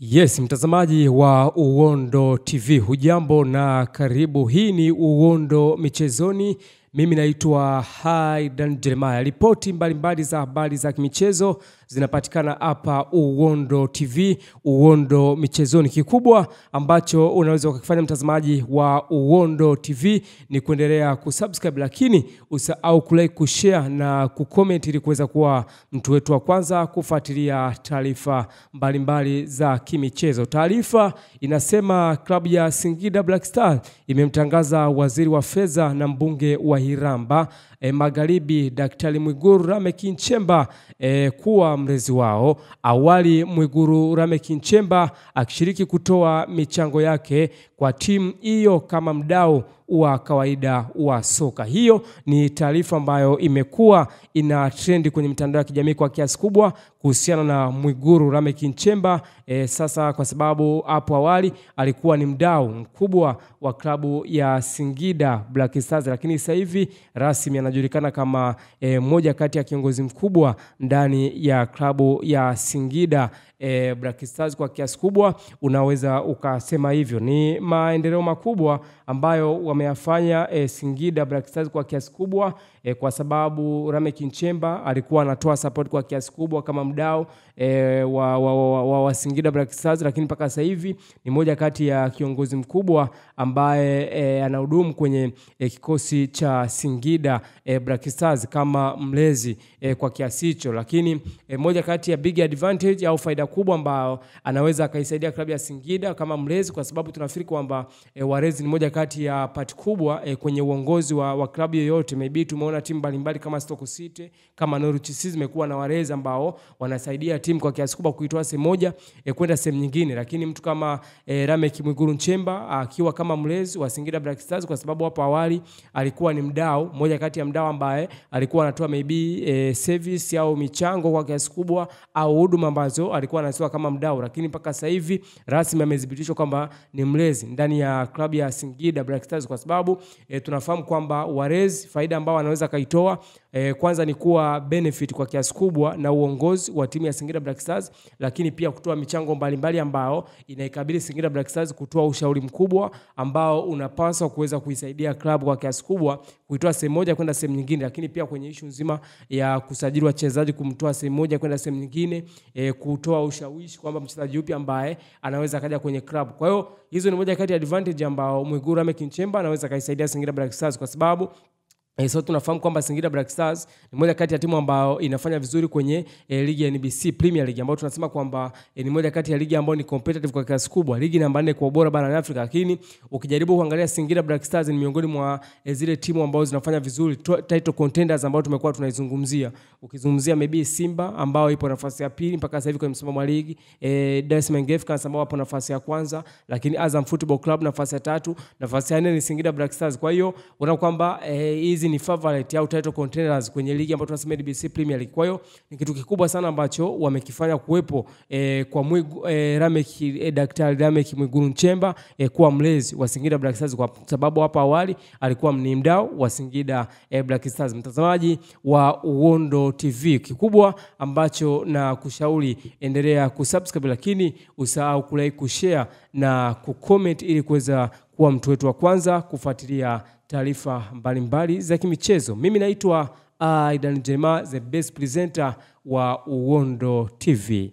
Yes, mtazamaji wa Uondo TV, hujambo na karibu. Hii ni Uondo Michezoni. Mimi naitwa Haydan Jeremiah. Ripoti mbalimbali za habari za michezo zinapatikana hapa Uondo TV, Uondo Michezoni. Kikubwa ambacho unaweza kufanya mtazamaji wa Uondo TV ni kuendelea kusubscribe, lakini usahau kulike, kushare na kucomment ili kuweza kuwa mtu wetu wa kwanza kufuatilia taarifa mbalimbali za kimichezo. Taarifa inasema klabu ya Singida Black Stars imemtangaza waziri wa fedha na mbunge wa Iramba Magharibi Daktari Mwigulu Lameck Nchemba kuwa mlezi wao. Awali Mwigulu Lameck Nchemba akishiriki kutoa michango yake kwa timu hiyo kama mdau wa kawaida wa soka. Hiyo ni taarifa ambayo imekuwa ina trend kwenye mitandao ya kijamii kwa kiasi kubwa kuhusiana na Mwigulu Lameck Nchemba. Sasa kwa sababu hapo awali alikuwa ni mdau mkubwa wa klabu ya Singida Black Stars, lakini sasa hivi rasmi anajulikana kama mmoja kati ya kiongozi mkubwa ndani ya klabu ya Singida Black Stars. Kwa kiasi kubwa unaweza ukasema hivyo. Ni maendeleo makubwa ambayo wameyafanya Singida Black Stars kwa kiasi kubwa, kwa sababu Lameck Nchemba alikuwa anatoa support kwa kiasi kubwa kama mdau wa Singida Black Stars, lakini mpaka sasa hivi ni moja kati ya kiongozi mkubwa ambaye anahudumu kwenye kikosi cha Singida Black Stars kama mlezi kwa kiasi hicho. Lakini moja kati ya big advantage au faida kubwa ambayo anaweza akaisaidia klabu ya Singida kama mlezi, kwa sababu tunafikiri kwamba walezi ni moja kati ya part kubwa kwenye uongozi wa klabu yoyote. Maybe tumeona timu mbalimbali kama Stoke City, kama Norwich City zimekuwa na walezi ambao wanasaidia timu kwa kiasi kubwa kuitoa sehemu moja kwenda sehemu nyingine. Lakini mtu kama Lameck Mwigulu Nchemba akiwa kama mlezi wa Singida Black Stars, kwa sababu hapo awali alikuwa ni mdau, moja kati ya mdau ambaye alikuwa anatoa maybe service au michango kwa kiasi kubwa au huduma ambazo alikuwa anatoa kama mdau, lakini mpaka sasa hivi rasmi amethibitishwa kwamba ni mlezi ndani ya klabu ya Singida Black Stars, kwa sababu tunafahamu kwamba walezi faida ambao anaweza kaitoa kwanza ni kuwa benefit kwa kiasi kubwa na uongozi wa timu ya Singida Black Stars, lakini pia kutoa michango mbalimbali ambao inaikabili Singida Black Stars, kutoa ushauri mkubwa ambao unapaswa kuweza kuisaidia klabu kwa kiasi kubwa kuitoa sehemu moja kwenda sehemu nyingine, lakini pia kwenye issue nzima ya kusajili wachezaji, kumtoa sehemu moja kwenda sehemu nyingine, kutoa ushawishi kwamba mchezaji yupi ambaye anaweza kaja kwenye klabu. Kwa hiyo hizo ni moja kati ya advantage ambao Mwigulu Lameck Nchemba anaweza kaisaidia Singida Black Stars, kwa sababu so tunafahamu kwamba Singida Black Stars ni moja kati ya timu ambayo inafanya vizuri kwenye ligi ya NBC Premier League, ambayo tunasema kwamba ni moja kati ya ligi ambayo ni competitive kwa kiasi kubwa, ligi namba 4 kwa ubora barani Afrika. Lakini ukijaribu kuangalia Singida Black Stars ni miongoni mwa zile timu ambazo zinafanya vizuri, title contenders ambao tumekuwa tunaizungumzia. Ukizungumzia maybe Simba ambao ipo nafasi ya pili mpaka sasa hivi kwenye msimamo wa ligi, Dar es Salaam Africans ambao wapo nafasi ya kwanza, lakini Azam Football Club nafasi ya 3, nafasi ya 4 ni Singida Black Stars. Kwa hiyo unaona kwamba hizi ni favorite au title contenders kwenye ligi ambayo tunasema NBC Premier League. Kwa hiyo ni kitu kikubwa sana ambacho wamekifanya kuwepo kwa Daktari Lameck Mwigulu Nchemba kuwa mlezi wa Singida Black Stars, kwa sababu hapa awali alikuwa ni mdau wa Singida Black Stars. Mtazamaji wa Uondo TV, kikubwa ambacho na kushauri, endelea kusubscribe, lakini usahau kulike, kushare na kucomment ili kuweza kuwa mtu wetu wa kwanza kufuatilia taarifa mbalimbali za kimichezo. Mimi naitwa Haydan Jeremiah, the best presenter wa Uondo TV.